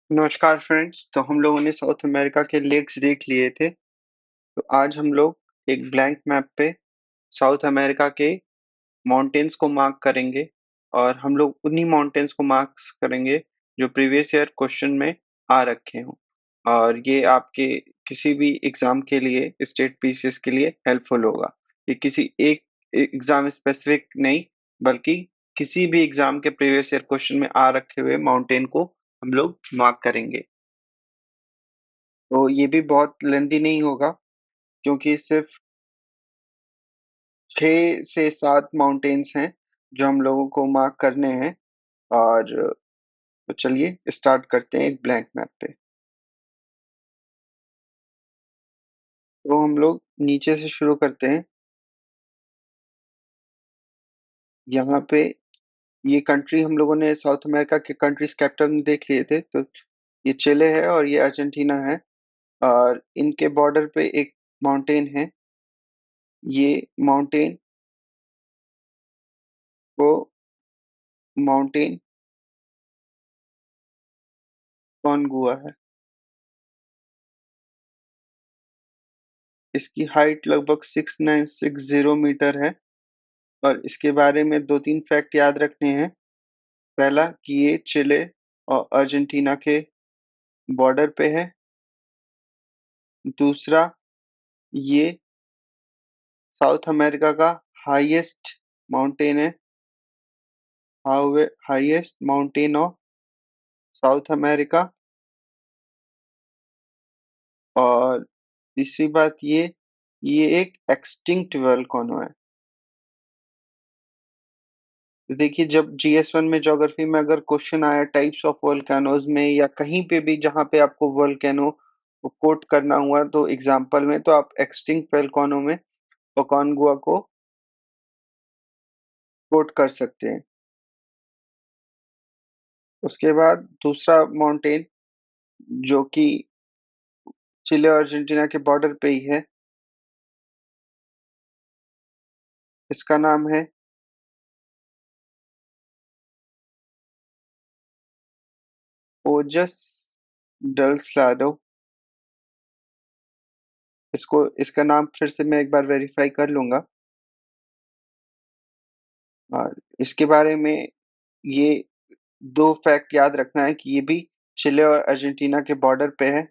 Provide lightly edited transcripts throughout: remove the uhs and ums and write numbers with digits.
नमस्कार फ्रेंड्स। तो हम लोगों ने साउथ अमेरिका के लेक्स देख लिए थे। तो आज हम लोग एक ब्लैंक मैप पे साउथ अमेरिका के माउंटेन्स को मार्क करेंगे और हम लोग उन्हीं माउंटेन्स को मार्क्स करेंगे जो प्रीवियस ईयर क्वेश्चन में आ रखे हों। और ये आपके किसी भी एग्जाम के लिए स्टेट पीसीएस के लिए हेल्पफुल होगा। ये किसी एक एग्जाम स्पेसिफिक नहीं, बल्कि किसी भी एग्जाम के प्रीवियस ईयर क्वेश्चन में आ रखे हुए माउंटेन को हम लोग मार्क करेंगे। तो ये भी बहुत लेंथी नहीं होगा, क्योंकि सिर्फ 6 से 7 माउंटेन्स हैं जो हम लोगों को मार्क करने हैं। और तो चलिए स्टार्ट करते हैं एक ब्लैंक मैप पे। तो हम लोग नीचे से शुरू करते हैं। यहाँ पे ये कंट्री हम लोगों ने साउथ अमेरिका के कंट्रीज कैपिटल में देख लिए थे। तो ये चिले है और ये अर्जेंटीना है। और इनके बॉर्डर पे एक माउंटेन है। ये माउंटेन को माउंटेन कॉन्गुआ है। इसकी हाइट लगभग 6960 मीटर है। और इसके बारे में दो तीन फैक्ट याद रखने हैं। पहला कि ये चिले और अर्जेंटीना के बॉर्डर पे है। दूसरा, ये साउथ अमेरिका का हाईएस्ट माउंटेन है। Highest mountain of south America. और तीसरी बात ये एक एक्सटिंक्ट वोल्केनो है। तो देखिए, जब जीएस 1 में ज्योग्राफी में अगर क्वेश्चन आया टाइप्स ऑफ वोल्केनोज में या कहीं पे भी जहां पे आपको वोल्केनो को कोट करना हुआ तो एग्जांपल में, तो आप एक्सटिंक्ट वोल्केनो में ओकानगुआ को कोट कर सकते हैं। उसके बाद दूसरा माउंटेन जो कि चिले और अर्जेंटीना के बॉर्डर पे ही है, इसका नाम है ओजस डल स्लाडो। इसका नाम फिर से मैं एक बार वेरीफाई कर लूंगा। और इसके बारे में ये दो फैक्ट याद रखना है कि ये भी चिले और अर्जेंटीना के बॉर्डर पे है।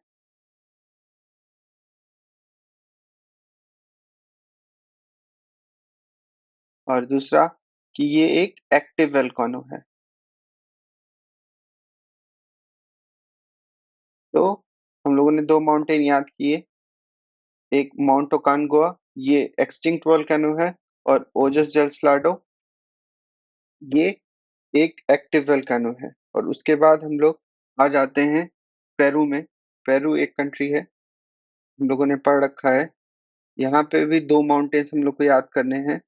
और दूसरा कि ये एक एक्टिव वोल्केनो है। तो हम लोगों ने दो माउंटेन याद किए। एक माउंट ओकानगुआ, ये एक्सटिंक्ट वोल्केनो है। और ओजस डल स्लाडो, ये एक एक्टिव वोल्केनो है। और उसके बाद हम लोग आ जाते हैं पेरू में। पेरू एक कंट्री है, हम लोगों ने पढ़ रखा है। यहाँ पे भी दो माउंटेन्स हम लोग को याद करने हैं।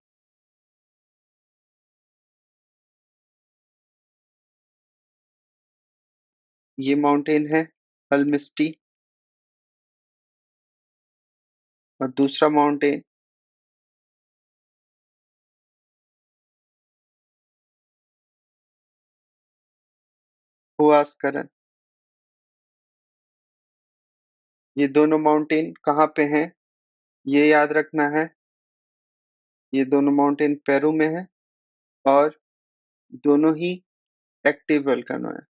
ये माउंटेन है अल्मिस्टी। और दूसरा माउंटेन हुआस्करन। ये दोनों माउंटेन कहाँ पे हैं, ये याद रखना है। ये दोनों माउंटेन पेरू में है। और दोनों ही एक्टिव वोल्केनो है।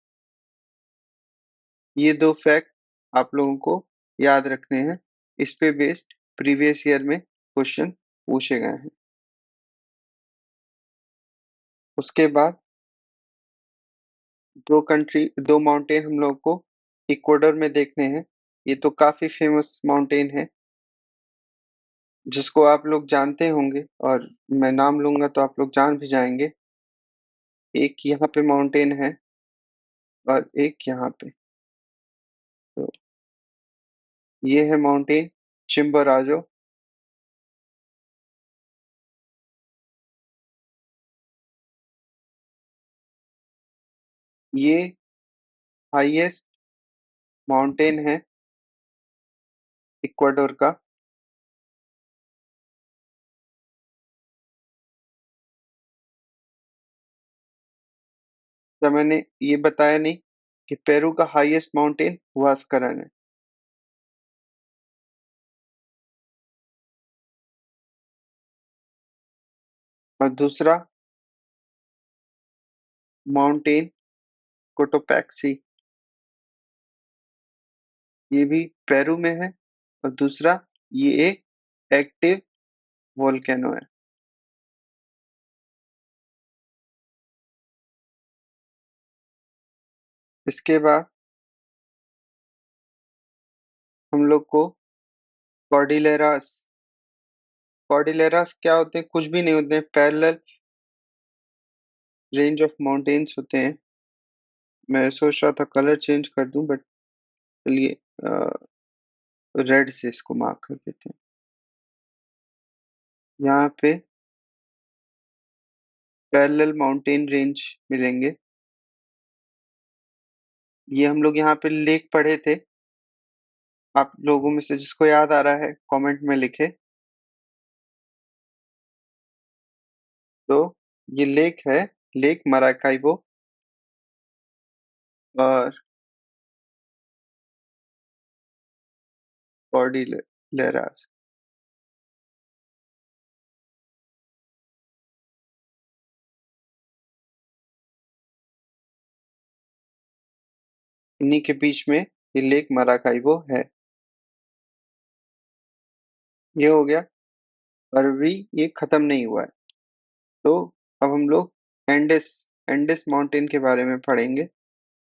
ये दो फैक्ट आप लोगों को याद रखने हैं। इस पे बेस्ड प्रीवियस ईयर में क्वेश्चन पूछे गए हैं। उसके बाद दो माउंटेन हम लोग को इक्वाडोर में देखने हैं। ये तो काफी फेमस माउंटेन है, जिसको आप लोग जानते होंगे। और मैं नाम लूंगा तो आप लोग जान भी जाएंगे। एक यहाँ पे माउंटेन है और एक यहाँ पे। तो ये है माउंटेन चिम्बोराजो। ये हाईएस्ट माउंटेन है इक्वाडोर का। क्या मैंने ये बताया नहीं? कि पेरू का हाईएस्ट माउंटेन हुआस्करन है। और दूसरा माउंटेन कोटोपैक्सी, ये भी पेरू में है। और दूसरा, ये एक एक्टिव वोल्केनो है। इसके बाद हम लोग को कॉर्डिलेरास, कॉर्डिलेरास क्या होते हैं? कुछ भी नहीं होते हैं, पैरेलल रेंज ऑफ माउंटेन्स होते हैं। मैं सोच रहा था कलर चेंज कर दूं, बट चलिए रेड से इसको मार्क कर देते हैं। यहाँ पे पैरेलल माउंटेन रेंज मिलेंगे। ये हम लोग यहाँ पे लेक पढ़े थे। आप लोगों में से जिसको याद आ रहा है कमेंट में लिखे। तो ये लेक है, लेक मराकाइबो। और कॉर्डिलेरास। इन्हीं के बीच में ये लेक मराकाइबो है। ये हो गया। और अभी ये खत्म नहीं हुआ है। तो अब हम लोग एंडेस, एंडेस माउंटेन के बारे में पढ़ेंगे।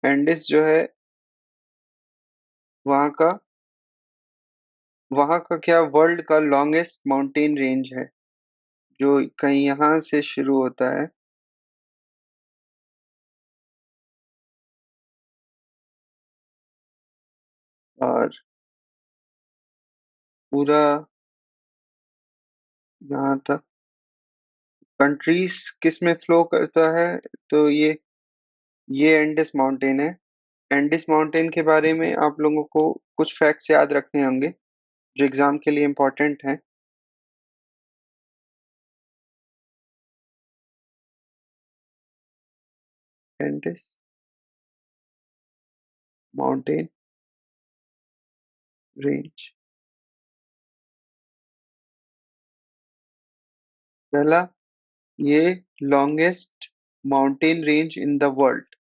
एंडेस जो है, वहाँ का वहाँ का क्या, वर्ल्ड का लॉन्गेस्ट माउंटेन रेंज है, जो कहीं यहाँ से शुरू होता है और पूरा यहाँ तक कंट्रीज किस में फ्लो करता है। तो ये एंडेस माउंटेन है। एंडेस माउंटेन के बारे में आप लोगों को कुछ फैक्ट्स याद रखने होंगे जो एग्जाम के लिए इम्पोर्टेंट हैं। एंडेस माउंटेन रेंज, पहला, ये longest mountain range in the world.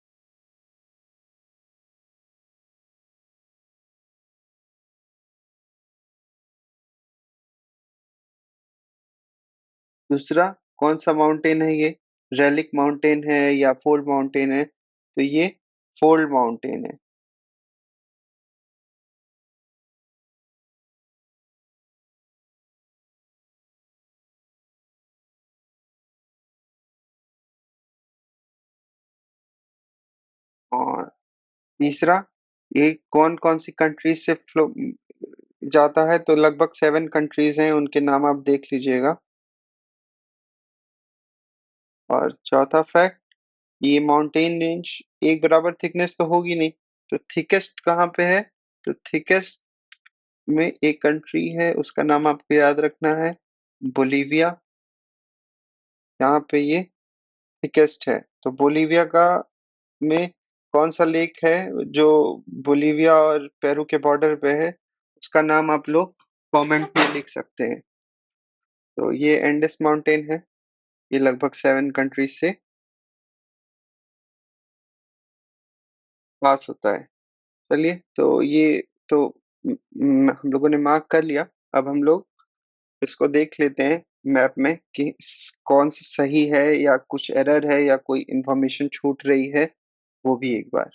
दूसरा, कौन सा माउंटेन है ये? रेलिक माउंटेन है या फोल्ड माउंटेन है? तो ये फोल्ड माउंटेन है। और तीसरा, ये कौन कौन सी कंट्रीज से फ्लो जाता है? तो लगभग 7 कंट्रीज हैं, उनके नाम आप देख लीजिएगा। और चौथा फैक्ट, ये माउंटेन रेंज एक बराबर थिकनेस तो होगी नहीं, तो थिकेस्ट कहाँ पे है? तो थिकेस्ट में एक कंट्री है, उसका नाम आपको याद रखना है, बोलीविया। यहाँ पे ये थिकेस्ट है। तो बोलीविया का में कौन सा लेक है जो बोलीविया और पेरू के बॉर्डर पे है? उसका नाम आप लोग कमेंट में लिख सकते हैं। तो ये एंडेस माउंटेन है। ये लगभग 7 कंट्रीज से पास होता है। चलिए, तो ये तो हम लोगों ने मार्क कर लिया। अब हम लोग इसको देख लेते हैं मैप में कि कौन सा सही है या कुछ एरर है या कोई इंफॉर्मेशन छूट रही है, वो भी एक बार।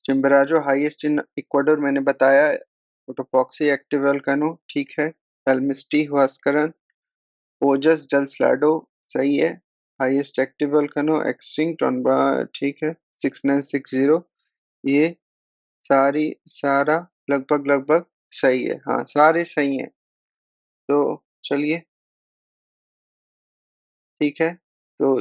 चिम्बराजो हाईएस्ट इन इक्वाडोर मैंने बताया। कोटोपॉक्सी एक्टिव वोल्केनो ठीक है। एल्मिस्टी हुआस्करन, ओजस जल स्लाडो सही है। Highest active volcano extinct on, ठीक है, 6960। ये सारा लगभग लगभग सही है। हाँ, सारे सही हैं। तो चलिए, ठीक है। तो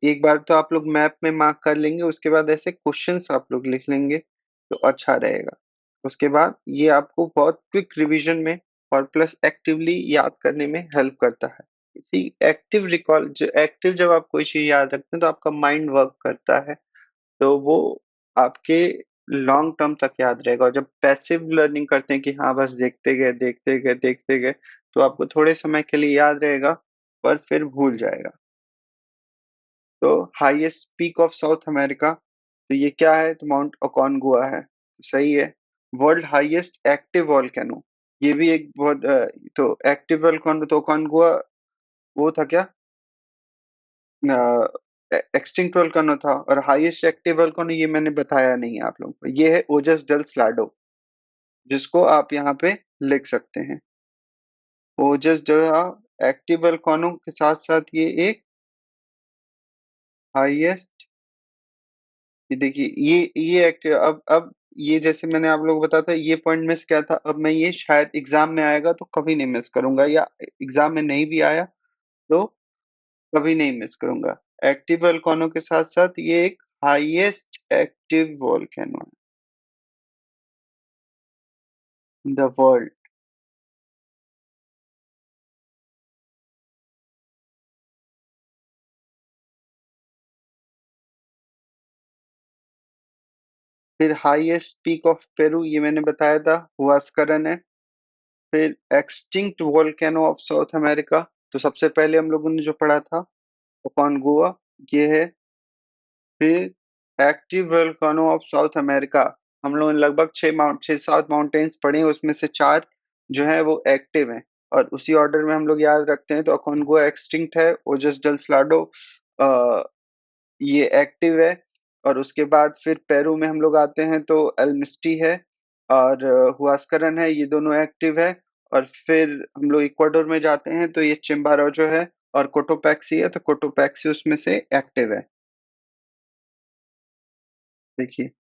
एक बार तो आप लोग मैप में मार्क कर लेंगे, उसके बाद ऐसे क्वेश्चंस आप लोग लिख लेंगे तो अच्छा रहेगा। उसके बाद ये आपको बहुत क्विक रिवीजन में और प्लस एक्टिवली याद करने में हेल्प करता है। इसी एक्टिव रिकॉल, एक्टिव जब आप कोई चीज याद रखते हैं तो आपका माइंड वर्क करता है, तो वो आपके लॉन्ग टर्म तक याद रहेगा। और जब पैसिव लर्निंग करते हैं कि हाँ बस देखते गए देखते गए देखते गए, तो आपको थोड़े समय के लिए याद रहेगा पर फिर भूल जाएगा। तो highest peak of south America, तो ये क्या है? तो माउंट अकॉनगुआ है। सही है। वर्ल्ड हाईएस्ट एक्टिव वॉल्केनो, ये भी एक बहुत तो एक्टिव वॉल्केनो तो अकॉनगुआ वो था क्या, एक्सटिंक्ट वोल्केनो था। और हाईएस्ट एक्टिव वोल्केनो ये मैंने बताया नहीं है आप लोगों को, ये है ओजस डेल स्लाडो, जिसको आप यहाँ पे लिख सकते हैं। ओजस डेल एक्टिव वोल्केनो के साथ साथ ये एक हाईएस्ट, ये देखिए ये एक्टिव, अब ये जैसे मैंने आप लोगों को बताया था, ये पॉइंट मिस किया था, अब मैं ये शायद एग्जाम में आएगा तो कभी नहीं मिस करूंगा, या एग्जाम में नहीं भी आया तो कभी नहीं मिस करूंगा। एक्टिव वोल्केनो के साथ साथ ये एक हाईएस्ट एक्टिव वोल्केनो है इन द वर्ल्ड। फिर हाईएस्ट पीक ऑफ पेरू, ये मैंने बताया था, हुआस्करन है। फिर extinct volcano of south America, तो सबसे पहले हम लोगों ने जो पढ़ा था ओकोनगुआ, ये है। फिर active volcano of south America, हम लोगों ने लगभग 6 7 माउंटेन्स पढ़े हैं, उसमें से 4 जो है वो एक्टिव हैं। और उसी ऑर्डर में हम लोग याद रखते हैं, तो अकोनगुआ एक्सटिंक्ट है, ओजस डेल स्लाडो ये एक्टिव है। और उसके बाद फिर पेरू में हम लोग आते हैं तो एल्मिस्टी है और हुआस्करन है, ये दोनों एक्टिव है। और फिर हम लोग इक्वाडोर में जाते हैं तो ये चिम्बारोजो है और कोटोपैक्सी है, तो कोटोपैक्सी उसमें से एक्टिव है। देखिए,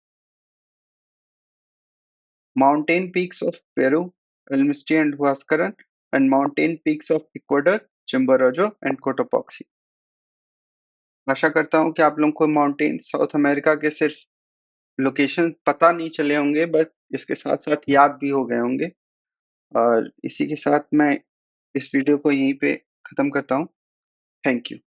mountain peaks of Peru, El Misti and Huascaran, and mountain peaks of Ecuador, Chimborazo and Cotopaxi. आशा करता हूँ कि आप लोगों को माउंटेन साउथ अमेरिका के सिर्फ लोकेशन पता नहीं चले होंगे, बट इसके साथ साथ याद भी हो गए होंगे। और इसी के साथ मैं इस वीडियो को यहीं पे खत्म करता हूँ। Thank you.